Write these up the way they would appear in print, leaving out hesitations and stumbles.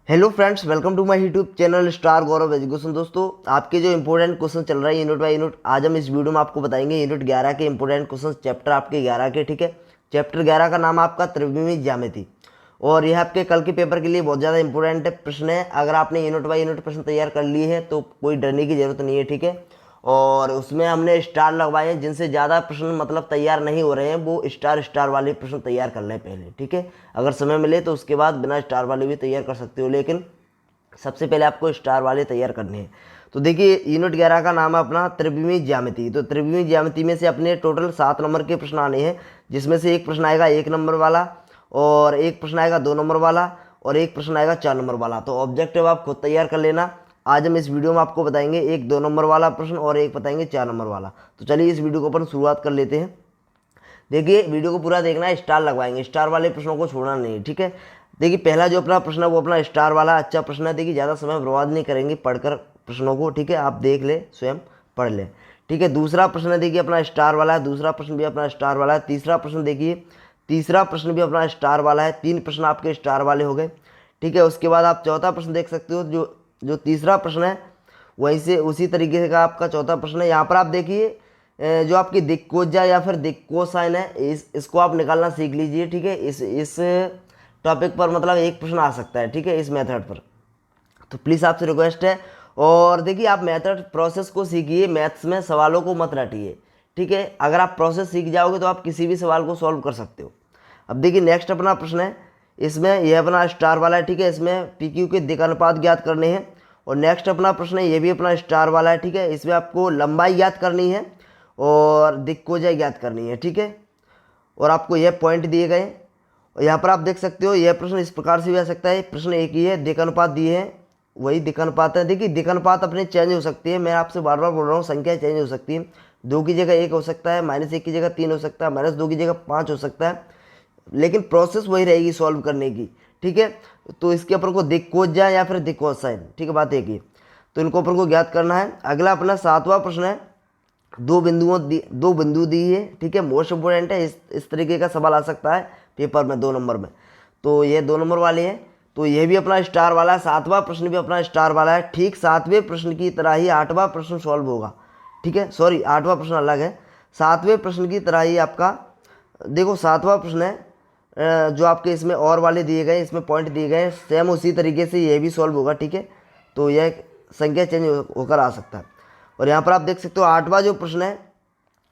Hello friends, welcome to my YouTube channel star Gaurav education. दोस्तों, आपके जो इंपॉर्टेंट क्वेश्चन चल रहा है यूनिट बाय यूनिट, आज हम इस वीडियो में आपको बताएंगे यूनिट 11 के इंपॉर्टेंट क्वेश्चन, चैप्टर आपके 11 के। ठीक है, चैप्टर 11 का नाम आपका त्रिविमीय ज्यामिति, और यह आपके कल के पेपर के लिए बहुत ज़्यादा इंपॉर्टेंट प्रश्न है। अगर आपने यूनिट बाय यूनिट प्रश्न तैयार कर लिए हैं तो कोई डरने की जरूरत नहीं है। ठीक है, और उसमें हमने स्टार लगवाए हैं। जिनसे ज़्यादा प्रश्न मतलब तैयार नहीं हो रहे हैं वो स्टार स्टार वाले प्रश्न तैयार कर लें पहले। ठीक है, अगर समय मिले तो उसके बाद बिना स्टार वाले भी तैयार कर सकते हो, लेकिन सबसे पहले आपको स्टार वाले तैयार करने हैं। तो देखिए, यूनिट 11 का नाम है अपना त्रिविमीय ज्यामिति। तो त्रिविमीय ज्यामिति में से अपने टोटल 7 नंबर के प्रश्न आने हैं, जिसमें से एक प्रश्न आएगा 1 नंबर वाला, और एक प्रश्न आएगा 2 नंबर वाला, और एक प्रश्न आएगा 4 नंबर वाला। तो ऑब्जेक्टिव आप खुद तैयार कर लेना। आज हम इस वीडियो में आपको बताएंगे एक 2 नंबर वाला प्रश्न और एक बताएंगे 4 नंबर वाला। तो चलिए इस वीडियो को अपन शुरुआत कर लेते हैं। देखिए, वीडियो को पूरा देखना है, स्टार लगवाएंगे, स्टार वाले प्रश्नों को छोड़ना नहीं है। ठीक है, देखिए पहला जो अपना प्रश्न है वो अपना स्टार वाला अच्छा प्रश्न है। देखिए, ज़्यादा समय बर्बाद नहीं करेंगे पढ़कर प्रश्नों को। ठीक है, आप देख ले, स्वयं पढ़ ले। ठीक है, दूसरा प्रश्न है, देखिए अपना स्टार वाला है, दूसरा प्रश्न भी अपना स्टार वाला है। तीसरा प्रश्न देखिए, तीसरा प्रश्न भी अपना स्टार वाला है। 3 प्रश्न आपके स्टार वाले हो गए। ठीक है, उसके बाद आप चौथा प्रश्न देख सकते हो। जो जो तीसरा प्रश्न है वहीं से उसी तरीके का आपका चौथा प्रश्न है। यहाँ पर आप देखिए, जो आपकी दिक्कोजा या फिर दिक्कोसाइन है, इसको आप निकालना सीख लीजिए। ठीक है, इस टॉपिक पर मतलब एक प्रश्न आ सकता है। ठीक है, इस मेथड पर। तो प्लीज़ आपसे रिक्वेस्ट है। और देखिए, आप मेथड प्रोसेस को सीखिए, मैथ्स में सवालों को मत रटिए। ठीक है, अगर आप प्रोसेस सीख जाओगे तो आप किसी भी सवाल को सॉल्व कर सकते हो। अब देखिए, नेक्स्ट अपना प्रश्न है, इसमें यह अपना स्टार वाला है। ठीक है, इसमें पी क्यू के दिक् अनुपात ज्ञात करने हैं। और नेक्स्ट अपना प्रश्न है, ये भी अपना स्टार वाला है। ठीक है, इसमें आपको लंबाई ज्ञात करनी है और दिक्कोजा ज्ञात करनी है। ठीक है, और आपको यह पॉइंट दिए गए। और यहाँ पर आप देख सकते हो, यह प्रश्न इस प्रकार से भी आ सकता है। प्रश्न एक ही है, दिक् अनुपात दिए हैं, वही दिक् अनुपात है। देखिए, दिक् अनुपात अपने चेंज हो सकती है, मैं आपसे बार बार बोल रहा हूँ, संख्या चेंज हो सकती है। 2 की जगह 1 हो सकता है, -1 की जगह 3 हो सकता है, -2 की जगह 5 हो सकता है, लेकिन प्रोसेस वही रहेगी सॉल्व करने की। ठीक है, तो इसके ऊपर को दिक्कोजा या फिर दिक्कोसाइन, ठीक है, बात एक ही। तो इनको ऊपर को ज्ञात करना है। अगला अपना 7वां प्रश्न है, दो बिंदु दिए। ठीक है, मोस्ट इंपोर्टेंट है, इस तरीके का सवाल आ सकता है पेपर में 2 नंबर में। तो ये 2 नंबर वाले हैं, तो ये भी अपना स्टार वाला है। 7वां प्रश्न भी अपना स्टार वाला है। ठीक 7वें प्रश्न की तरह ही 8वां प्रश्न सॉल्व होगा। ठीक है, सॉरी, 8वां प्रश्न अलग है। 7वें प्रश्न की तरह ही आपका, देखो 7वां प्रश्न है, जो आपके इसमें और वाले दिए गए, इसमें पॉइंट दिए गए, सेम उसी तरीके से ये भी सॉल्व होगा। ठीक है, तो यह संख्या चेंज होकर आ सकता है। और यहाँ पर आप देख सकते हो 8वां जो प्रश्न है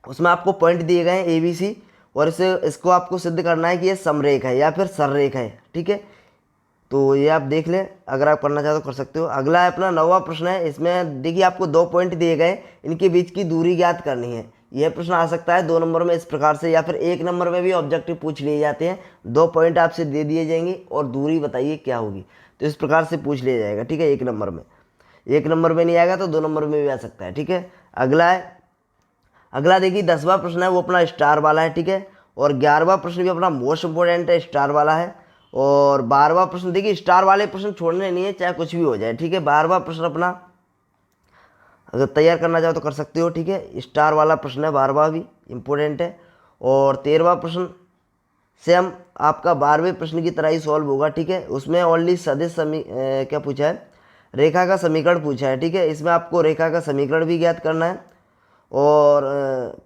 उसमें आपको पॉइंट दिए गए हैं ABC, और इसको आपको सिद्ध करना है कि ये समरेख है या फिर सररेख है। ठीक है, तो ये आप देख लें, अगर आप करना चाहो तो कर सकते हो। अगला है अपना 9वां प्रश्न है। इसमें देखिए आपको 2 पॉइंट दिए गए, इनके बीच की दूरी ज्ञात करनी है। यह प्रश्न आ सकता है 2 नंबर में इस प्रकार से, या फिर 1 नंबर में भी ऑब्जेक्टिव पूछ लिए जाते हैं। 2 पॉइंट आपसे दे दिए जाएंगे और दूरी बताइए क्या होगी, तो इस प्रकार से पूछ लिया जाएगा। ठीक है, 1 नंबर में, 1 नंबर में नहीं आएगा तो 2 नंबर में भी आ सकता है। ठीक है, अगला देखिए 10वां प्रश्न है, वो अपना स्टार वाला है। ठीक है, और 11वां प्रश्न भी अपना मोस्ट इंपोर्टेंट है, स्टार वाला है। और 12वां प्रश्न, देखिए स्टार वाले प्रश्न छोड़ने नहीं है, चाहे कुछ भी हो जाए। ठीक है, 12वां प्रश्न अपना अगर तैयार करना चाहो तो कर सकते हो। ठीक है, स्टार वाला प्रश्न है, 12वां भी इंपॉर्टेंट है। और 13वां प्रश्न सेम आपका 12वें प्रश्न की तरह ही सॉल्व होगा। ठीक है, उसमें ओनली सदिश क्या पूछा है, रेखा का समीकरण पूछा है। ठीक है, इसमें आपको रेखा का समीकरण भी ज्ञात करना है, और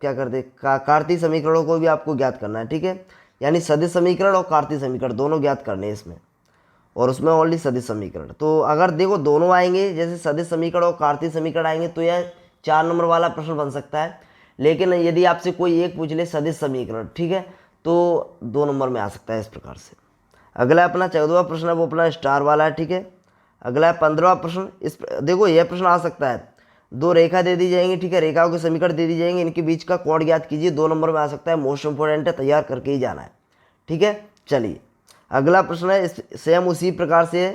क्या करते कार्तीय समीकरणों को भी आपको ज्ञात करना है। ठीक है, यानी सदिश समीकरण और कार्तीय समीकरण दोनों ज्ञात करने हैं इसमें, और उसमें ओनली सदिश समीकरण। तो अगर देखो दोनों आएंगे, जैसे सदिश समीकरण और कार्तीय समीकरण आएंगे, तो यह 4 नंबर वाला प्रश्न बन सकता है। लेकिन यदि आपसे कोई एक पूछ ले सदिश समीकरण, ठीक है, तो 2 नंबर में आ सकता है इस प्रकार से। अगला अपना 14वां प्रश्न है, वो अपना स्टार वाला है। ठीक है, अगला है 15वां प्रश्न। देखो यह प्रश्न आ सकता है, 2 रेखा दे दी जाएंगी। ठीक है, रेखाओं के समीकरण दे दी जाएंगे, इनके बीच का कोण ज्ञात कीजिए। 2 नंबर में आ सकता है, मोस्ट इंपोर्टेंट है, तैयार करके ही जाना है। ठीक है, चलिए अगला प्रश्न है, सेम उसी प्रकार से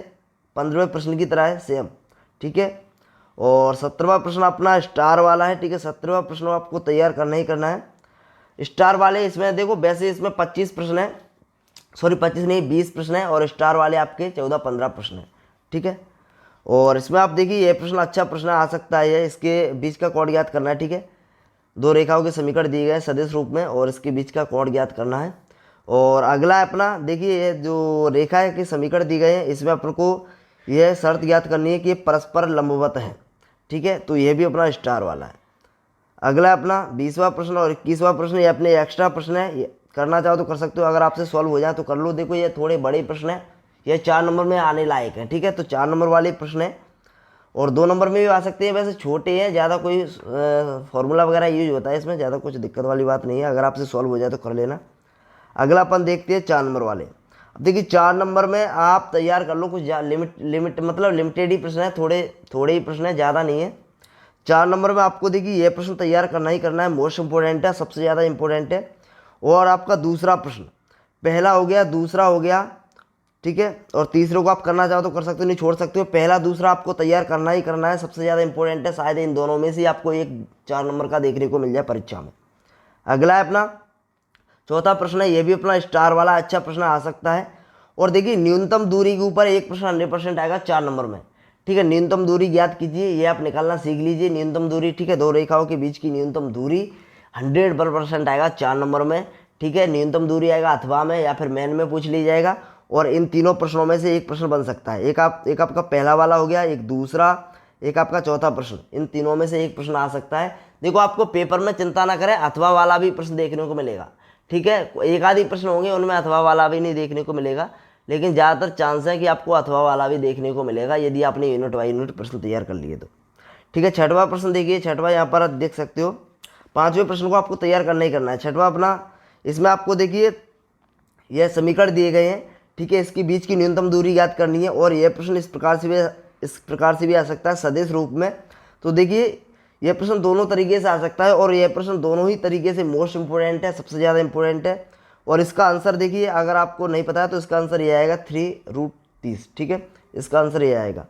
15वें प्रश्न की तरह है, सेम। ठीक है, और 17वां प्रश्न अपना स्टार वाला है। ठीक है, 17वां प्रश्न आपको तैयार करना ही करना है, स्टार वाले। इसमें देखो वैसे इसमें 25 प्रश्न है, सॉरी 25 नहीं 20 प्रश्न है, और स्टार वाले आपके 14-15 प्रश्न है। ठीक है, और इसमें आप देखिए ये प्रश्न अच्छा प्रश्न आ सकता है, इसके बीच का कोण ज्ञात करना है। ठीक है, 2 रेखाओं के समीकरण दिए गए सदिश रूप में, और इसके बीच का कोण ज्ञात करना है। और अगला अपना देखिए, ये जो रेखा के समीकरण दिए गए हैं, इसमें अपन को यह शर्त ज्ञात करनी है कि ये परस्पर लंबवत है, ठीक है, तो ये भी अपना स्टार वाला है। अगला अपना 20वां प्रश्न और 21वां प्रश्न, ये अपने एक्स्ट्रा प्रश्न है, ये करना चाहो तो कर सकते हो, अगर आपसे सॉल्व हो जाए तो कर लो। देखो ये थोड़े बड़े प्रश्न है, ये 4 नंबर में आने लायक है, ठीक है, तो 4 नंबर वाले प्रश्न है और 2 नंबर में भी आ सकते हैं। वैसे छोटे हैं, ज़्यादा कोई फॉर्मूला वगैरह यूज होता है इसमें, ज़्यादा कुछ दिक्कत वाली बात नहीं है, अगर आपसे सॉल्व हो जाए तो कर लेना। अगला अपन देखते हैं 4 नंबर वाले। अब देखिए 4 नंबर में आप तैयार कर लो, कुछ लिमिट मतलब लिमिटेड ही प्रश्न है, थोड़े ही प्रश्न है, ज़्यादा नहीं है। 4 नंबर में आपको देखिए ये प्रश्न तैयार करना ही करना है, मोस्ट इंपॉर्टेंट है, सबसे ज़्यादा इंपॉर्टेंट है। और आपका दूसरा प्रश्न, पहला हो गया, दूसरा हो गया, ठीक है, और तीसरे को आप करना चाहो तो कर सकते हो, नहीं छोड़ सकते हो। पहला दूसरा आपको तैयार करना ही करना है, सबसे ज़्यादा इंपॉर्टेंट है, शायद इन दोनों में से आपको एक 4 नंबर का देखने को मिल जाए परीक्षा में। अगला है अपना चौथा प्रश्न है, ये भी अपना स्टार वाला अच्छा प्रश्न आ सकता है। और देखिए न्यूनतम दूरी के ऊपर एक प्रश्न 100% आएगा 4 नंबर में, ठीक है। न्यूनतम दूरी ज्ञात कीजिए, ये आप निकालना सीख लीजिए। न्यूनतम दूरी, ठीक है, दो रेखाओं के बीच की न्यूनतम दूरी 100% आएगा 4 नंबर में, ठीक है। न्यूनतम दूरी आएगा अथवा में या फिर मैन में पूछ ली जाएगा, और इन तीनों प्रश्नों में से एक प्रश्न बन सकता है। एक आपका पहला वाला हो गया, एक दूसरा, एक आपका चौथा प्रश्न, इन तीनों में से एक प्रश्न आ सकता है। देखो आपको पेपर में चिंता ना करें, अथवा वाला भी प्रश्न देखने को मिलेगा, ठीक है। एक आधि प्रश्न होंगे उनमें अथवा वाला भी नहीं देखने को मिलेगा, लेकिन ज़्यादातर चांस है कि आपको अथवा वाला भी देखने को मिलेगा यदि आपने यूनिट बाई यूनिट प्रश्न तैयार कर लिए तो, ठीक है। छठवां प्रश्न देखिए, छठवां यहाँ पर आप देख सकते हो, 5वें प्रश्न को आपको तैयार करना ही करना है। छठवां अपना, इसमें आपको देखिए यह समीकरण दिए गए हैं, ठीक है, इसके बीच की न्यूनतम दूरी ज्ञात करनी है। और यह प्रश्न इस प्रकार से भी आ सकता है सदिश रूप में। तो देखिए यह प्रश्न दोनों तरीके से आ सकता है, और यह प्रश्न दोनों ही तरीके से मोस्ट इंपोर्टेंट है, सबसे ज़्यादा इंपॉर्टेंट है। और इसका आंसर देखिए, अगर आपको नहीं पता है तो इसका आंसर ये आएगा 3√30, ठीक है, इसका आंसर ये आएगा।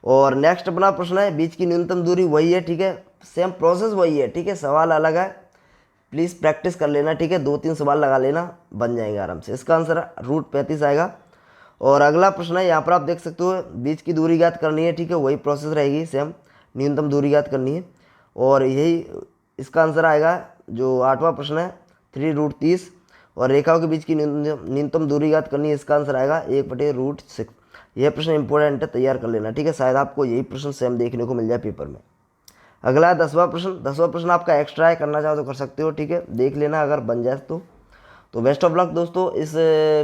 और नेक्स्ट अपना प्रश्न है, बीच की न्यूनतम दूरी वही है, ठीक है, सेम प्रोसेस वही है, ठीक है, सवाल अलग है, प्लीज़ प्रैक्टिस कर लेना, ठीक है, 2-3 सवाल लगा लेना, बन जाएंगे आराम से। इसका आंसर √35 आएगा। और अगला प्रश्न है, यहाँ पर आप देख सकते हो, बीच की दूरी ज्ञात करनी है, ठीक है, वही प्रोसेस रहेगी, सेम न्यूनतम दूरी ज्ञात करनी है। और यही इसका आंसर आएगा, जो 8वां प्रश्न है, 3√30। और रेखाओं के बीच की न्यूनतम दूरी ज्ञात करनी है, इसका आंसर आएगा 1/√6। यह प्रश्न इंपॉर्टेंट है, तैयार कर लेना, ठीक है, शायद आपको यही प्रश्न सेम देखने को मिल जाए पेपर में। अगला है 10वां प्रश्न। 10वां प्रश्न आपका एक्स्ट्रा है, करना चाहो तो कर सकते हो, ठीक है, देख लेना अगर बन जाए तो बेस्ट ऑफ लक दोस्तों। इस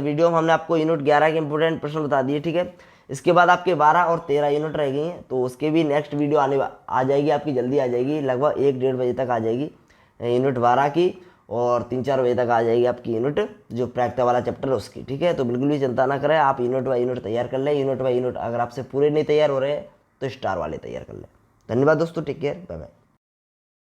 वीडियो में हमने आपको यूनिट 11 के इंपॉर्टेंट प्रश्न बता दिए, ठीक है। इसके बाद आपके 12 और 13 यूनिट रह गई हैं, तो उसके भी नेक्स्ट वीडियो आ जाएगी आपकी, जल्दी आ जाएगी, लगभग 1-1:30 बजे तक आ जाएगी यूनिट 12 की, और 3-4 बजे तक आ जाएगी आपकी यूनिट जो प्रायिकता वाला चैप्टर है उसकी, ठीक है। तो बिल्कुल भी चिंता ना करें, आप यूनिट बाई यूनिट तैयार कर लें। यूनिट बाई यूनिट अगर आपसे पूरे नहीं तैयार हो रहे हैं तो स्टार वाले तैयार कर लें। धन्यवाद दोस्तों, टेक केयर, बाय बाय।